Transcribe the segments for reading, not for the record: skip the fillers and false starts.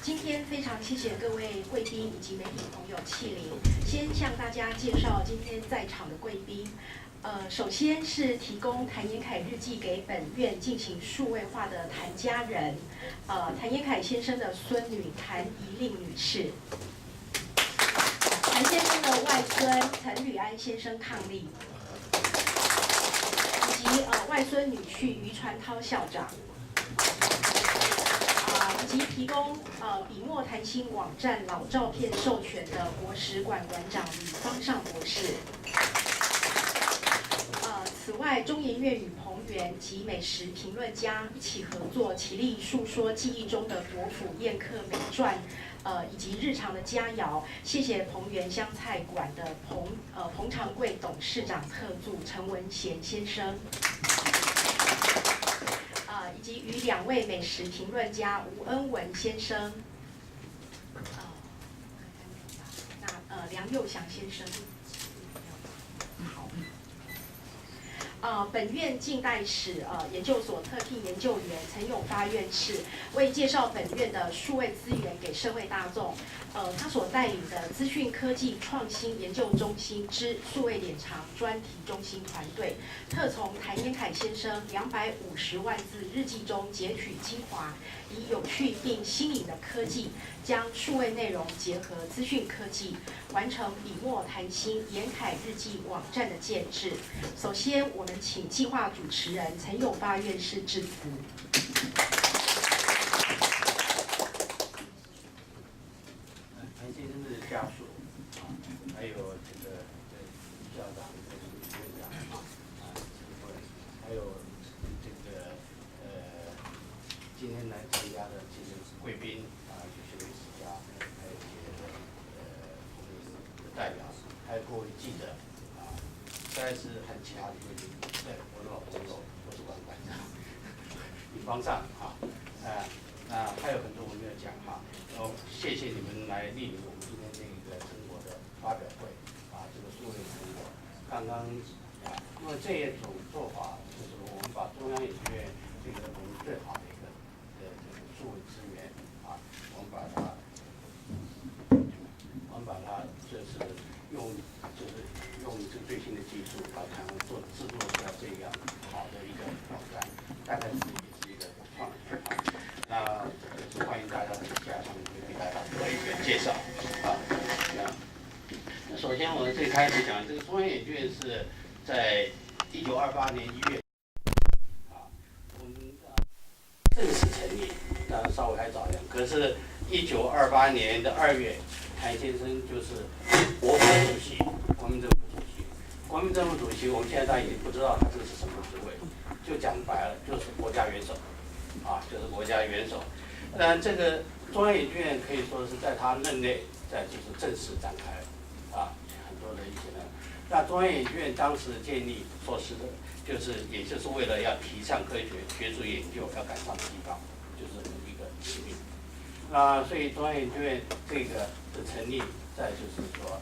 今天非常谢谢各位贵宾以及媒体朋友莅临。先向大家介绍今天在场的贵宾。首先是提供谭延闿日记给本院进行数位化的谭家人，谭延闿先生的孙女谭怡令女士，谭先生的外孙陈履安先生伉俪，以及外孙女婿于传涛校长。以及提供笔墨谈心网站老照片授权的国史馆馆长李方尚博士。此外，中研院与彭园及美食评论家一起合作，齐力述说记忆中的国府宴客美馔，以及日常的佳肴。谢谢彭园湘菜馆的彭长贵董事长特助陈文贤先生。以及与2位美食评论家吴恩文先生，梁佑祥先生。本院近代史研究所特聘研究员陈永发院士为介绍本院的数位资源给社会大众，他所带领的资讯科技创新研究中心之数位典藏专题中心团队，特从谭延闿先生250万字日记中截取精华，以有趣并新颖的科技，将数位内容结合资讯科技，完成笔墨谈心延闿日记网站的建制。首先，我们请计划主持人陈永发院士致辞。谭先生的家属还有这个校长跟院长还有这个今天来参加的这些贵宾就是历史家，还有一些代表，还有各位记者实在是很奇葩的贵宾。对，我的老朋友国史馆馆长李方尚那还有很多我没有讲谢谢你们来莅临我们今天这个成果的发表会这个数位成果。刚刚因为这一种做法，就是我们把中央研究院这个我们最好的一个这个数位资源我们把它就是用这个最新的技术把它制作出来这样好的一个网站，大概是也是一个创举就是欢迎大家在下上面给大家做一个介绍那首先我们最开始讲这个中央研究院是在1928年1月我们正式成立，当然稍微还早一点，可是1928年的2月，谭先生就是国府主席，国民政府主席。国民政府主席，我们现在大家也不知道他这个是什么职位，就讲白了就是国家元首就是国家元首。当然，这个中央研究院可以说是在他任内，就是正式展开很多的一些呢。那中央研究院当时建立所施的，也就是为了要提倡科学学术研究，要赶上西方，就是一个使命。所以中央研究院这个的成立，再就是说，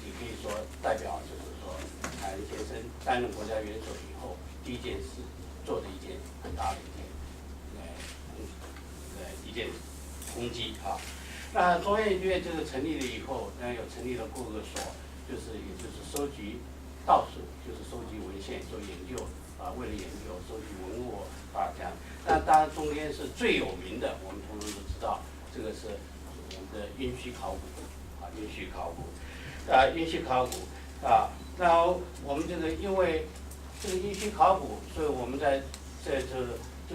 也可以说代表就是说，谭先生担任国家元首以后，第一件事做的一件很大的一件攻击那中央研究院这个成立了以后，又成立了各个所，也就是收集到处就是收集文献做研究为了研究收集文物这样。那当然中间是最有名的，我们通通都知道，这个是我们的殷墟考古殷墟考古殷墟考古那我们这个因为这个殷墟考古，所以我们就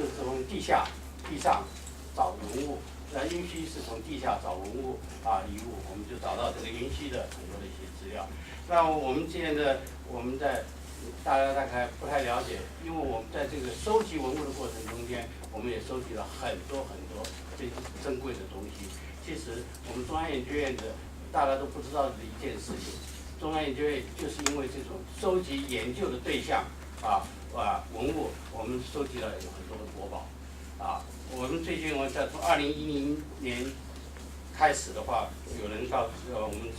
是从地上找文物。殷墟是从地下找文物遗物，我们就找到这个殷墟的很多的一些资料。那我们现在大家大概不太了解，因为我们在这个收集文物的过程中间，我们也收集了很多这些珍贵的东西。其实我们中央研究院的大家都不知道的一件事情，中央研究院就是因为这种收集研究的对象文物，我们收集了有很多的国宝我们最近从2010年开始的话，有人告诉我们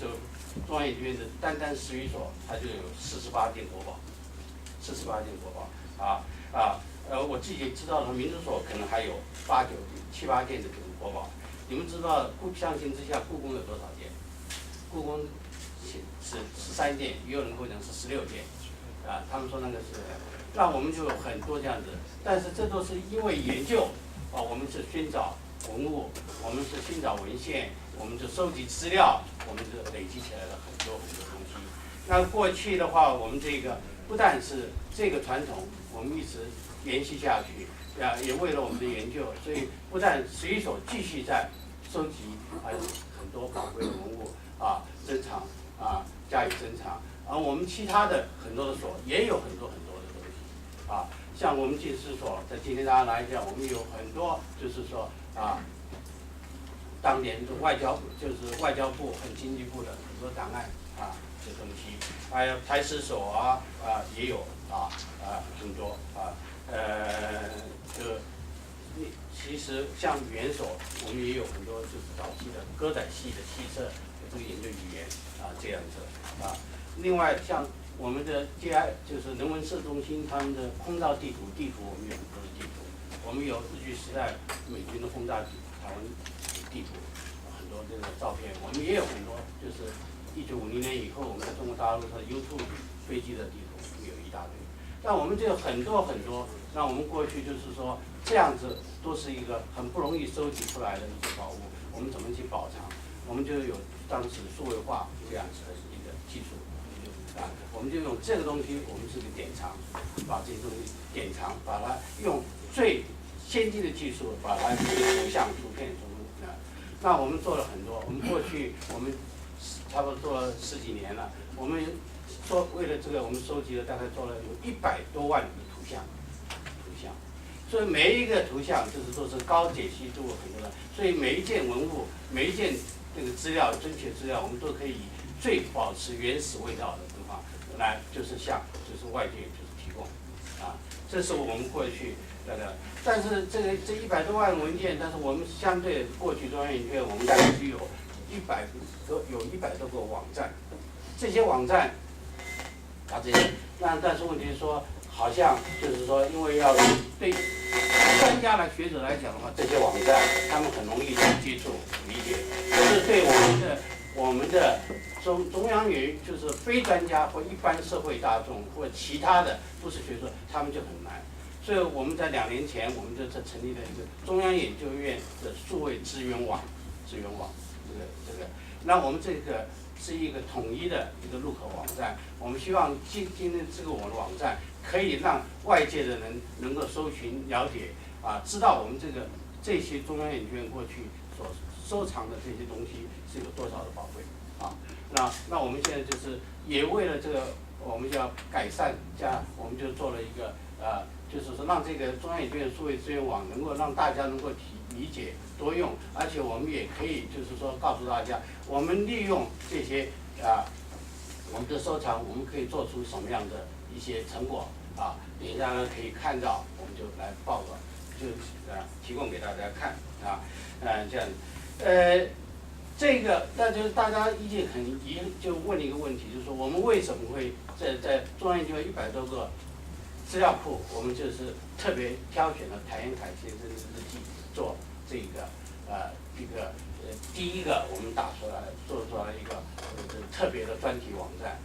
中央研究院的单史语所，它就有48件国宝，48件国宝我自己知道的民族所可能还有7、8件的这种国宝。你们知道相形之下，故宫有多少件？故宫是13件，也有人会讲是16件，啊，他们说那个是，那我们就有很多这样子，但是这都是因为研究，啊，我们是寻找文物，我们是寻找文献，我们是收集资料，我们就累积起来了很多很多东西。那过去的话，我们这个不但是这个传统，我们一直延续下去，也为了我们的研究，所以不但水手继续在收集，还有很多宝贵的文物啊，珍藏啊，加以珍藏。而我们其他的很多的所也有很多很多的东西啊，像我们进士所，在今天大家来讲，我们有很多就是说啊，当年的外交部和经济部的很多档案啊这东西，还有台史所也有很多其实像语言所，我们也有很多就是早期的歌仔戏的戏册，这个研究语言这样子另外像我们的 GI 就是人文社中心他们的轰炸地图我们有很多的地图，我们有日据时代美军的轰炸台湾地图，很多这个照片，我们也有很多就是1950年以后我们在中国大陆的 YouTube 飞机的地图有一大堆，但我们这有很多很多，那我们过去就是说这样子都是一个很不容易收集出来的一些宝物，我们怎么去保藏？我们就有当时数位化这样子的一个技术。我们就用这个东西，我们是个典藏，把这些东西典藏，把它用最先进的技术，把它图像、图片那我们做了很多，我们过去我们差不多做了10几年了，我们为了这个，我们收集了大概做了有100多万个图像，所以每一个图像就是说是高解析度很多的，所以每一件文物、每一件这个资料、真切资料，我们都可以以最保持原始味道的地方来，就是外界就是提供，这是我们过去但是这100多万文件，但是我们相对过去中央研究院，我们大概只有100多个网站，这些网站但是问题是说，好像就是说，因为要对专家来学者来讲的话，这些网站他们很容易去接触理解，可是对我们的中央研就是非专家或一般社会大众或其他的不是学者，他们就很难。所以我们在2年前，我们就成立了一个中央研究院的数位资源网，这个，那我们这个是一个统一的一个入口网站。我们希望今天这个我们的网站可以让外界的人能够搜寻、了解知道我们这些中央研究院过去所收藏的这些东西是有多少的宝贵那我们现在就是也为了这个，我们就要改善我们就做了一个就是说让这个中央研究院数位资源网能够让大家能够理解多用，而且我们也可以就是说告诉大家，我们利用这些我们的收藏，我们可以做出什么样的一些成果等一下呢可以看到，我们就来报告，就提供给大家看这样这个那就是大家就问了一个问题，就是说我们为什么会在中央研究院100多个资料库，我们就是特别挑选了谭延闿先生的日记做这个第一个我们做出来一个特别的专题网站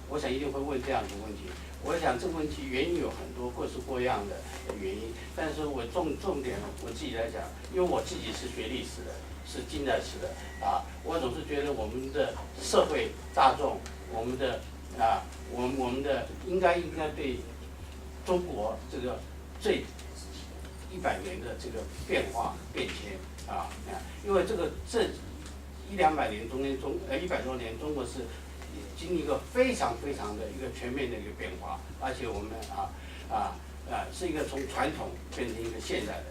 我想一定会问这样的问题。我想这个问题原因有很多各式各样的原因，但是我重点我自己来讲，因为我自己是学历史的，是近代史的我总是觉得我们的社会大众，我们的应该对中国这个这100年的这个变迁因为这100-200年中间100多年，中国是经历一个非常非常的一个全面的一个变化，而且我们是一个从传统变成一个现代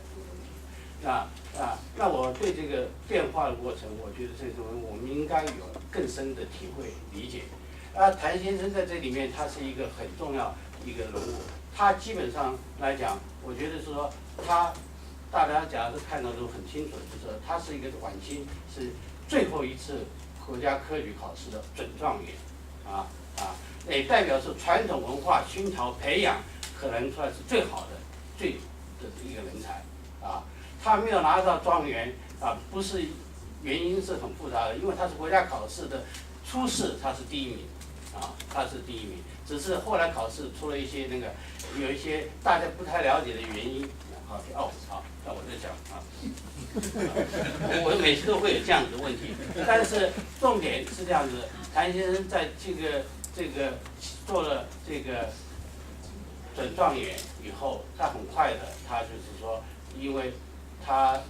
的那我对这个变化的过程，我觉得这种我们应该有更深的体会理解。谭先生在这里面，他是一个很重要一个人物，他基本上来讲，我觉得是说大家假如看到都很清楚，就是他是一个晚清是最后一次国家科举考试的准状元也代表是传统文化熏陶培养可能出来是最好的一个人才他没有拿到状元啊，不是原因是很复杂的，因为他是国家考试的初试，他是第1名，啊，他是第1名，只是后来考试出了一些有一些大家不太了解的原因。好，那我再讲啊，我每次都会有这样子的问题，但是重点是这样子，谭先生在这个做了这个准状元以后，他很快的，他就是说，因为他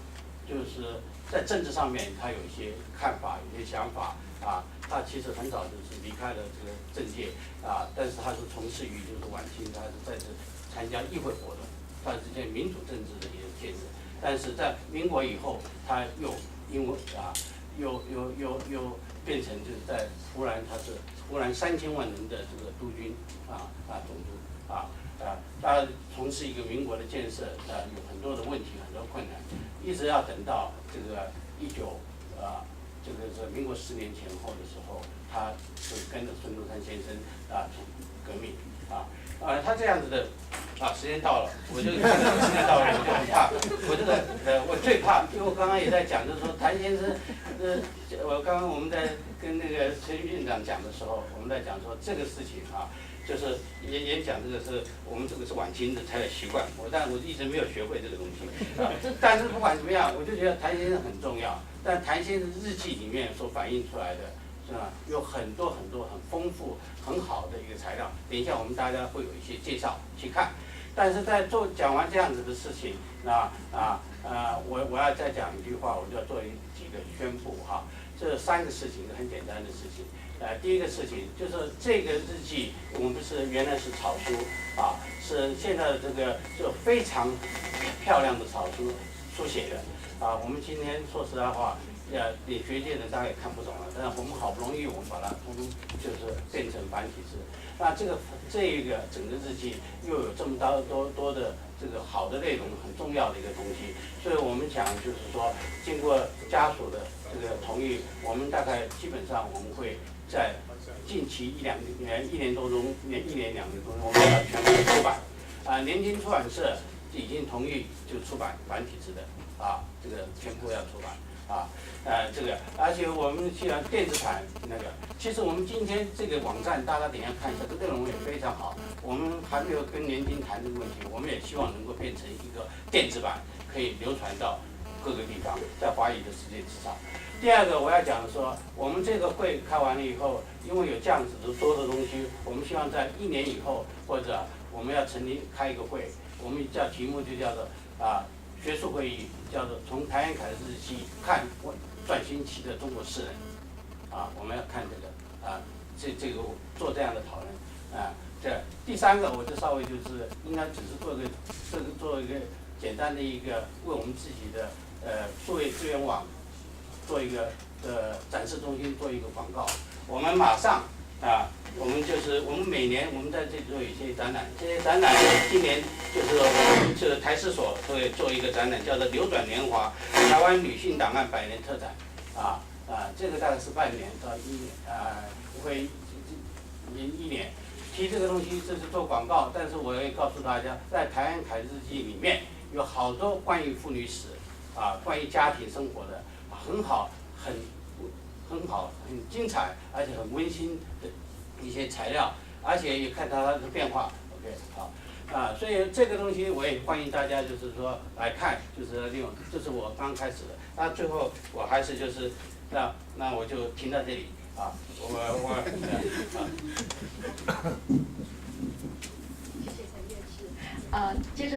就是在政治上面他有一些看法，有一些想法啊，他其实很早就是离开了这个政界啊，但是他是从事于就是晚清，他是在这参加议会活动，他是这民主政治的一个建设，但是在民国以后，他又因为又变成就是在湖南，他是湖南3000万人的这个督军总督他从事一个民国的建设有很多的问题，很多困难，一直要等到这个这个是民国10年前后的时候，他就跟着孙中山先生革命他这样子的时间到了，我就看到时间到了，我就很怕，我最怕，因为我刚刚也在讲，就是说谭先生，我们在跟那个陈院长讲的时候，我们在讲说这个事情就是演讲这个是我们这个是晚清的才有习惯，但我一直没有学会这个东西但是不管怎么样，我就觉得谭先生很重要。但谭先生日记里面所反映出来的，是吧？有很多很丰富、很好的一个材料。等一下我们大家会有一些介绍去看。但是在讲完这样子的事情，我要再讲一句话，我就要做几个宣布这3个事情是很简单的事情。第一个事情就是这个日记，我们不是原来是草书是现在的这个就非常漂亮的草书书写的我们今天说实在话，你学界的大概也看不懂了，但是我们好不容易我们把它通通就是变成繁体字。那这个整个日记又有这么多的这个好的内容，很重要的一个东西，所以我们讲就是说，经过家属的这个同意，我们大概基本上我们会在近期1年多钟，1年2年多钟，我们要全部出版。年轻出版社已经同意就出版繁体字的这个全部要出版而且我们既然电子版其实我们今天这个网站大家等一下看一下，这个内容也非常好。我们还没有跟年轻谈这个问题，我们也希望能够变成一个电子版，可以流传到各个地方，在华语的世界之上。第二个我要讲说，我们这个会开完了以后，因为有这样子的多的东西，我们希望在1年以后，或者我们要开一个会，我们题目就叫做学术会议，叫做从谭延闿的日记看转型期的中国诗人我们要看这个这个做这样的讨论第3个我就稍微就是应该只是做一个简单的一个为我们自己的数位资源网做一个展示中心做一个广告。我们马上我们每年我们在这里做一些展览，这些展览今年就是台史所会做一个展览，叫做流转年华台湾女性档案100年特展这个大概是半年到1年会1年。提这个东西这是做广告，但是我也告诉大家，在谭延闿日记里面有好多关于妇女史关于家庭生活的很好很精彩而且很温馨的一些材料，而且也看到它的变化。OK 好所以这个东西我也欢迎大家就是说来看，就是利用，这是我刚开始的。那最后我还是就是那我就停到这里谢谢陈院士接着。